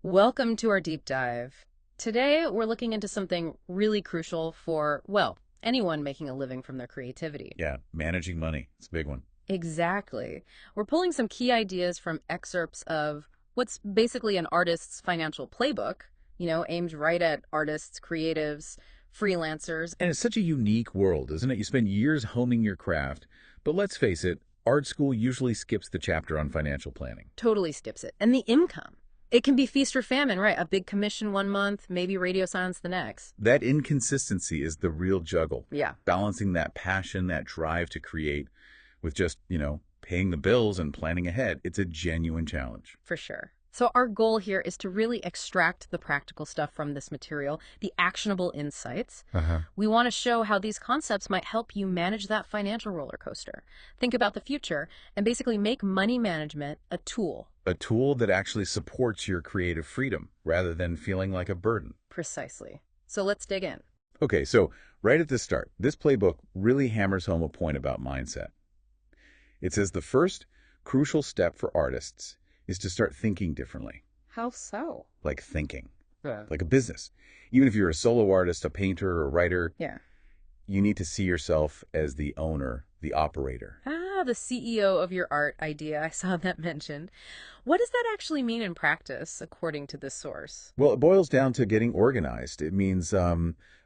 Welcome to our deep dive. Today, we're looking into something really crucial for, well, anyone making a living from their creativity. Yeah, managing money. It's a big one. Exactly. We're pulling some key ideas from excerpts of what's basically an artist's financial playbook, aimed right at artists, creatives, freelancers. And it's such a unique world, isn't it? You spend years honing your craft, but let's face it, art school usually skips the chapter on financial planning. Totally skips it. And the income. It can be feast or famine, right? A big commission one month, maybe radio silence the next. That inconsistency is the real juggle. Yeah. Balancing that passion, that drive to create with just, paying the bills and planning ahead. It's a genuine challenge. For sure. So our goal here is to really extract the practical stuff from this material, the actionable insights. We want to show how these concepts might help you manage that financial roller coaster. Think about the future and basically make money management a tool. A tool that actually supports your creative freedom rather than feeling like a burden. Precisely. So let's dig in. Okay, so right at the start, this playbook really hammers home a point about mindset. It says the first crucial step for artists is to start thinking differently. How so? Like thinking. Yeah. Like a business. Even if you're a solo artist, a painter, or writer, Yeah. you need to see yourself as the owner, the operator. The CEO of your art idea. I saw that mentioned. What does that actually mean in practice, according to this source? Well, it boils down to getting organized. It means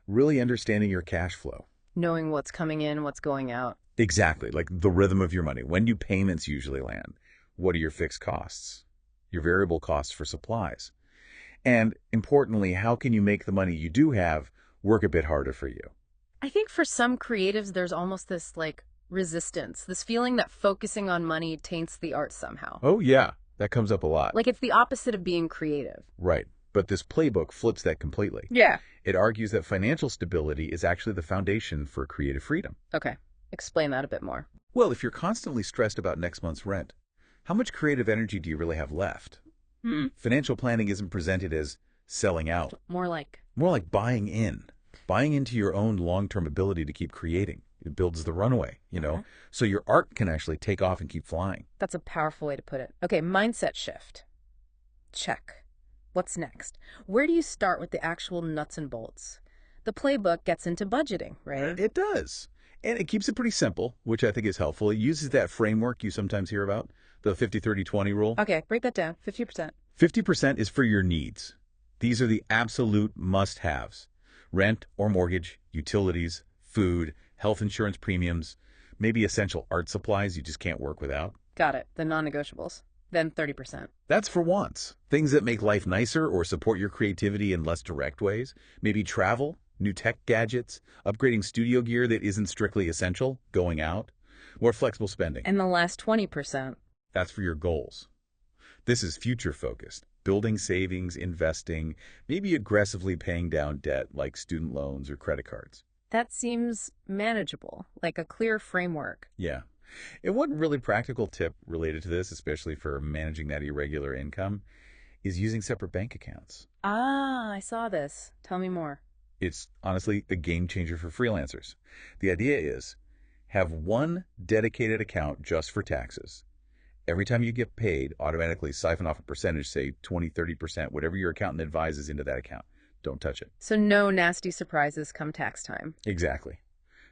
really understanding your cash flow. Knowing what's coming in, what's going out. Exactly, like the rhythm of your money. When do payments usually land? What are your fixed costs? Your variable costs for supplies? And importantly, how can you make the money you do have work a bit harder for you? I think for some creatives, there's almost this resistance, this feeling that focusing on money taints the art somehow. Oh, yeah, that comes up a lot. Like it's the opposite of being creative. Right, but this playbook flips that completely. Yeah. It argues that financial stability is actually the foundation for creative freedom. Okay, explain that a bit more. Well, if you're constantly stressed about next month's rent, how much creative energy do you really have left? Financial planning isn't presented as selling out. More like Buying into your own long-term ability to keep creating. It builds the runway, so your art can actually take off and keep flying. That's a powerful way to put it. Okay, mindset shift. Check. What's next? Where do you start with the actual nuts and bolts? The playbook gets into budgeting, right? It does. And it keeps it pretty simple, which I think is helpful. It uses that framework you sometimes hear about, the 50-30-20 rule. Okay, break that down. 50%. 50% is for your needs. These are the absolute must-haves. Rent or mortgage, utilities, food, health insurance premiums, maybe essential art supplies you just can't work without. Got it. The non-negotiables. Then 30%. That's for wants. Things that make life nicer or support your creativity in less direct ways. Maybe travel, new tech gadgets, upgrading studio gear that isn't strictly essential, going out, more flexible spending. And the last 20%. That's for your goals. This is future-focused, building savings, investing, maybe aggressively paying down debt like student loans or credit cards. That seems manageable, like a clear framework. Yeah. And one really practical tip related to this, especially for managing that irregular income, is using separate bank accounts. I saw this. Tell me more. It's honestly a game changer for freelancers. The idea is have one dedicated account just for taxes. Every time you get paid, automatically siphon off a percentage, say 20, 30%, whatever your accountant advises into that account. Don't touch it. So no nasty surprises come tax time. Exactly.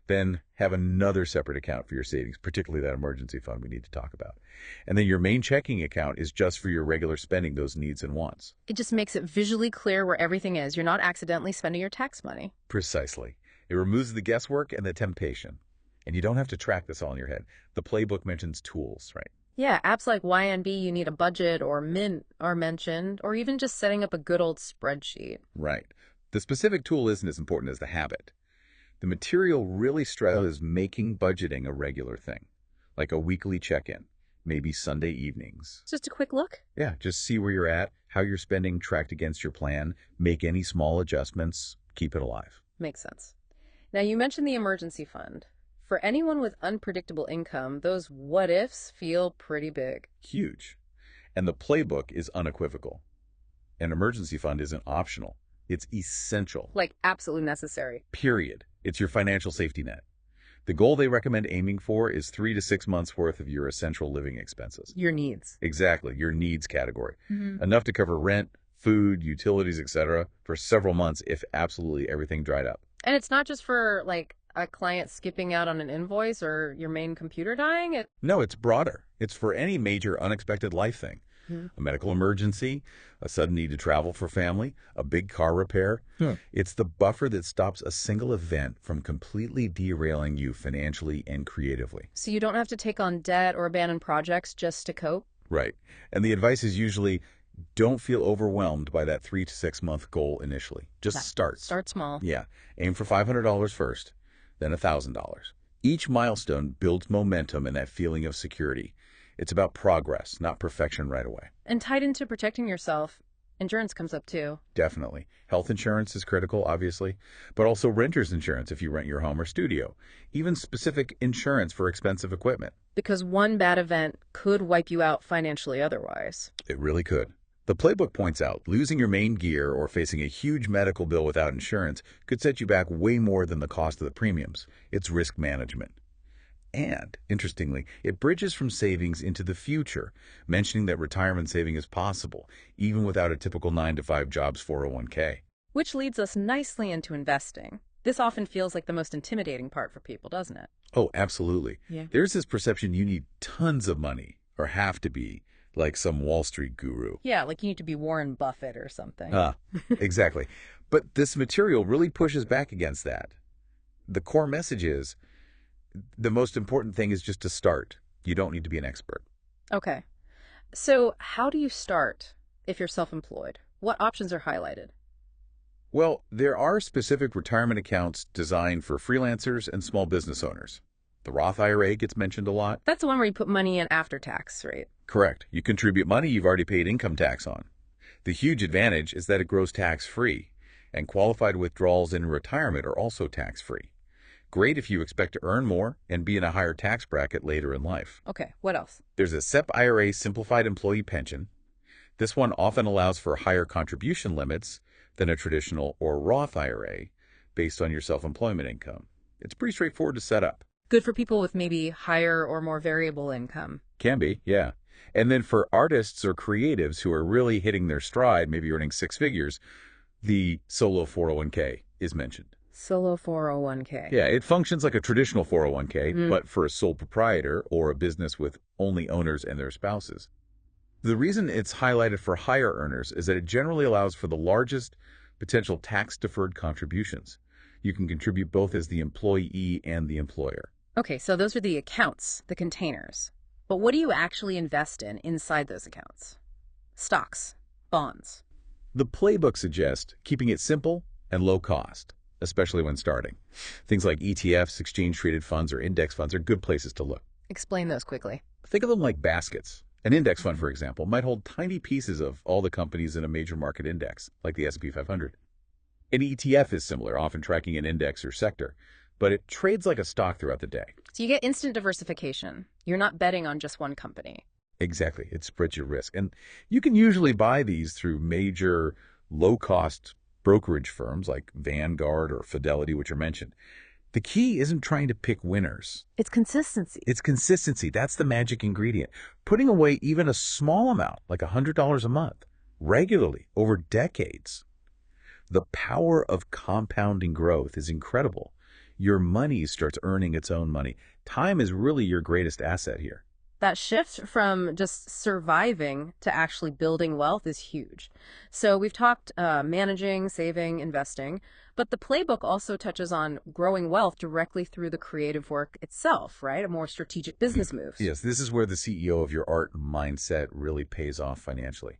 Then have another separate account for your savings, particularly that emergency fund we need to talk about. And then your main checking account is just for your regular spending, those needs and wants. It just makes it visually clear where everything is. You're not accidentally spending your tax money. Precisely. It removes the guesswork and the temptation. And you don't have to track this all in your head. The playbook mentions tools, right? Yeah, apps like YNB, you need a budget, or Mint are mentioned, or even just setting up a good old spreadsheet. Right. The specific tool isn't as important as the habit. The material really stresses making budgeting a regular thing, like a weekly check-in, maybe Sunday evenings. Just a quick look? Yeah, just see where you're at, how you're spending tracked against your plan, make any small adjustments, keep it alive. Makes sense. Now, you mentioned the emergency fund. For anyone with unpredictable income, those what-ifs feel pretty big. Huge. And the playbook is unequivocal. An emergency fund isn't optional. It's essential. Like absolutely necessary. Period. It's your financial safety net. The goal they recommend aiming for is 3 to 6 months worth of your essential living expenses. Your needs. Exactly, your needs category. Enough to cover rent, food, utilities, etc., for several months if absolutely everything dried up. And it's not just for, like, a client skipping out on an invoice or your main computer dying? No, it's broader. It's for any major unexpected life thing. A medical emergency, a sudden need to travel for family, a big car repair. It's the buffer that stops a single event from completely derailing you financially and creatively. So you don't have to take on debt or abandon projects just to cope? Right. And the advice is usually don't feel overwhelmed by that 3 to 6 month goal initially. Just start. Start small. Yeah. Aim for $500 first, then $1,000. Each milestone builds momentum and that feeling of security. It's about progress, not perfection right away. And tied into protecting yourself, insurance comes up too. Definitely. Health insurance is critical, obviously, but also renter's insurance if you rent your home or studio. Even specific insurance for expensive equipment. Because one bad event could wipe you out financially otherwise. It really could. The Playbook points out losing your main gear or facing a huge medical bill without insurance could set you back way more than the cost of the premiums. It's risk management. And, interestingly, it bridges from savings into the future, mentioning that retirement saving is possible, even without a typical 9-to-5 job's 401k. Which leads us nicely into investing. This often feels like the most intimidating part for people, doesn't it? Oh, absolutely. Yeah. There's this perception you need tons of money, or have to be, like some Wall Street guru. Yeah, like you need to be Warren Buffett or something. Exactly. But this material really pushes back against that. The core message is, the most important thing is just to start. You don't need to be an expert. Okay. So how do you start if you're self-employed? What options are highlighted? Well, there are specific retirement accounts designed for freelancers and small business owners. The Roth IRA gets mentioned a lot. That's the one where you put money in after tax, right? Correct. You contribute money you've already paid income tax on. The huge advantage is that it grows tax-free, and qualified withdrawals in retirement are also tax-free. Great if you expect to earn more and be in a higher tax bracket later in life. Okay, what else? There's a SEP IRA simplified employee pension. This one often allows for higher contribution limits than a traditional or Roth IRA based on your self-employment income. It's pretty straightforward to set up. Good for people with maybe higher or more variable income. Can be, yeah. And then for artists or creatives who are really hitting their stride, maybe earning 6 figures, the solo 401k is mentioned. Solo 401k. Yeah, it functions like a traditional 401k, but for a sole proprietor or a business with only owners and their spouses. The reason it's highlighted for higher earners is that it generally allows for the largest potential tax-deferred contributions. You can contribute both as the employee and the employer. Okay, so those are the accounts, the containers. But what do you actually invest in inside those accounts? Stocks, bonds. The Playbook suggests keeping it simple and low cost, especially when starting. Things like ETFs, exchange-traded funds, or index funds are good places to look. Explain those quickly. Think of them like baskets. An index fund, for example, might hold tiny pieces of all the companies in a major market index, like the S&P 500. An ETF is similar, often tracking an index or sector, but it trades like a stock throughout the day. So you get instant diversification. You're not betting on just one company. Exactly. It spreads your risk. And you can usually buy these through major low-cost brokerage firms like Vanguard or Fidelity, which are mentioned. The key isn't trying to pick winners. It's consistency. It's consistency. That's the magic ingredient. Putting away even a small amount, like $100 a month, regularly over decades. The power of compounding growth is incredible. Your money starts earning its own money. Time is really your greatest asset here. That shift from just surviving to actually building wealth is huge. So we've talked managing, saving, investing, but the playbook also touches on growing wealth directly through the creative work itself, right? A more strategic business moves. Yes, this is where the CEO of your art mindset really pays off financially.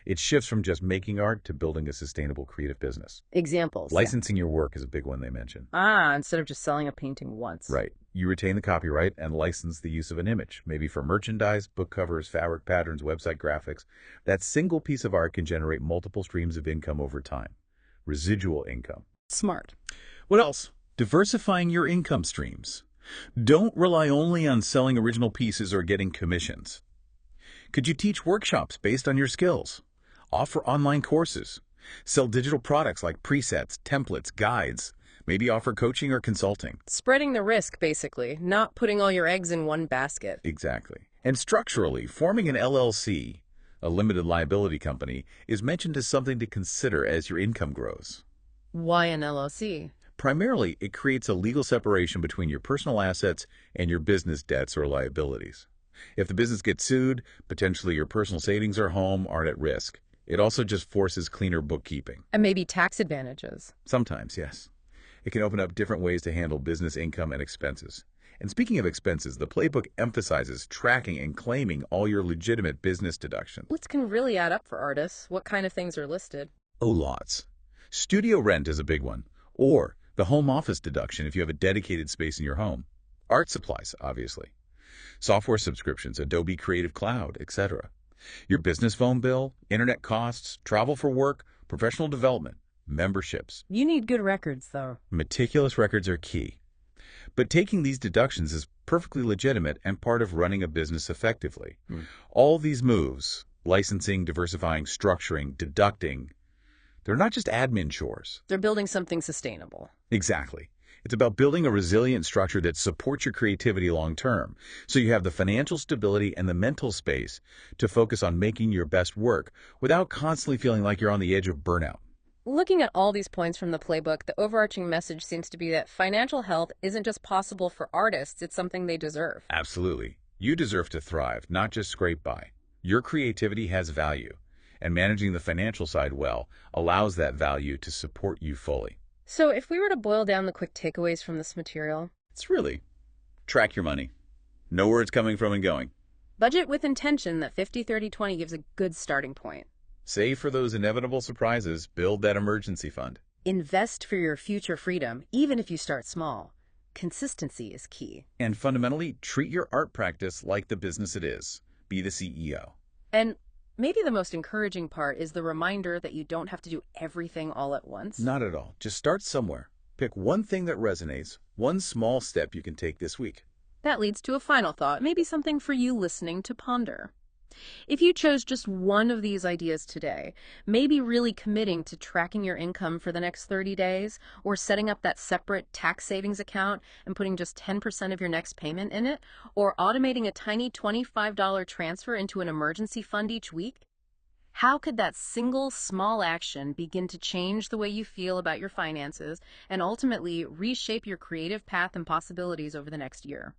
It shifts from just making art to building a sustainable creative business. Examples. Licensing your work is a big one they mention. Instead of just selling a painting once. Right. You retain the copyright and license the use of an image, maybe for merchandise, book covers, fabric patterns, website graphics. That single piece of art can generate multiple streams of income over time. Residual income. Smart. What else? Diversifying your income streams. Don't rely only on selling original pieces or getting commissions. Could you teach workshops based on your skills? Offer online courses? Sell digital products like presets, templates, guides? Maybe offer coaching or consulting? Spreading the risk, basically, not putting all your eggs in one basket. Exactly. And structurally, forming an LLC, a limited liability company, is mentioned as something to consider as your income grows. Why an LLC? Primarily, it creates a legal separation between your personal assets and your business debts or liabilities. If the business gets sued, potentially your personal savings or home aren't at risk. It also just forces cleaner bookkeeping. And maybe tax advantages. Sometimes, yes. It can open up different ways to handle business income and expenses. And speaking of expenses, the Playbook emphasizes tracking and claiming all your legitimate business deductions. What can really add up for artists? What kind of things are listed? Oh, lots. Studio rent is a big one. Or the home office deduction if you have a dedicated space in your home. Art supplies, obviously. Software subscriptions, Adobe Creative Cloud, etc. Your business phone bill, internet costs, travel for work, professional development, memberships. You need good records, though. Meticulous records are key. But taking these deductions is perfectly legitimate and part of running a business effectively. All these moves, licensing, diversifying, structuring, deducting, they're not just admin chores. They're building something sustainable. Exactly. It's about building a resilient structure that supports your creativity long term, so you have the financial stability and the mental space to focus on making your best work without constantly feeling like you're on the edge of burnout. Looking at all these points from the playbook, the overarching message seems to be that financial health isn't just possible for artists, it's something they deserve. Absolutely. You deserve to thrive, not just scrape by. Your creativity has value, and managing the financial side well allows that value to support you fully. So if we were to boil down the quick takeaways from this material, It's really track your money. Know where it's coming from and going. budget with intention. That 50-30-20 gives a good starting point. Save for those inevitable surprises. Build that emergency fund. Invest for your future freedom, even if you start small. Consistency is key. And fundamentally, treat your art practice like the business it is. Be the CEO. And maybe the most encouraging part is the reminder that you don't have to do everything all at once. Not at all. Just start somewhere. Pick one thing that resonates, one small step you can take this week. That leads to a final thought, maybe something for you listening to ponder. If you chose just one of these ideas today, maybe really committing to tracking your income for the next 30 days, or setting up that separate tax savings account and putting just 10% of your next payment in it, or automating a tiny $25 transfer into an emergency fund each week, how could that single small action begin to change the way you feel about your finances and ultimately reshape your creative path and possibilities over the next year?